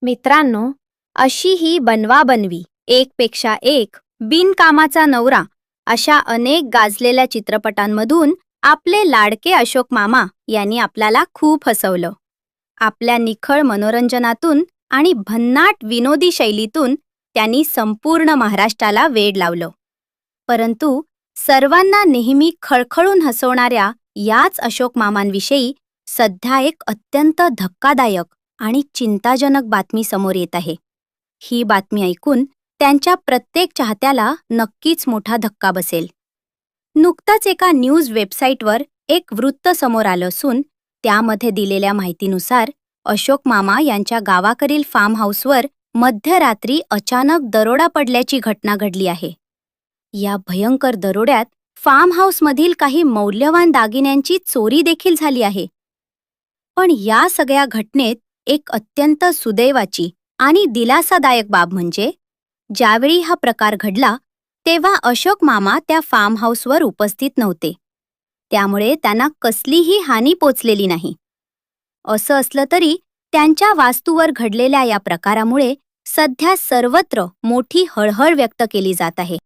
मित्रांनो, अशी ही बनवाबनवी, एकपेक्षा एक, बिनकामाचा नवरा अशा अनेक गाजलेल्या चित्रपटांमधून आपले लाडके अशोक मामा यांनी आपल्याला खूप हसवलं. आपल्या निखळ मनोरंजनातून आणि भन्नाट विनोदी शैलीतून त्यांनी संपूर्ण महाराष्ट्राला वेड लावलं. परंतु सर्वांना नेहमी खळखळून हसवणाऱ्या याच अशोक मामांविषयी सध्या एक अत्यंत धक्कादायक आणि चिंताजनक बातमी समोर येत आहे. ही बातमी ऐकून त्यांच्या प्रत्येक चाहत्याला नक्कीच मोठा धक्का बसेल. नुकताच एका न्यूज वेबसाईटवर एक वृत्त समोर आलं असून त्यामध्ये दिलेल्या माहितीनुसार अशोक मामा यांच्या गावाकडील फार्म हाऊसवर मध्यरात्री अचानक दरोडा पडल्याची घटना घडली आहे. या भयंकर दरोड्यात फार्म हाऊसमधील काही मौल्यवान दागिन्यांची चोरी देखील झाली आहे. पण या सगळ्या घटनेत एक अत्यंत सुदैवाची आणि दिलासादायक बाब म्हणजे ज्यावेळी हा प्रकार घडला तेव्हा अशोक मामा त्या फार्म हाऊसवर उपस्थित नव्हते. त्यामुळे त्यांना कसलीही हानी पोचलेली नाही. असं असलं तरी त्यांच्या वास्तूवर घडलेल्या या प्रकारामुळे सध्या सर्वत्र मोठी हळहळ व्यक्त केली जात आहे.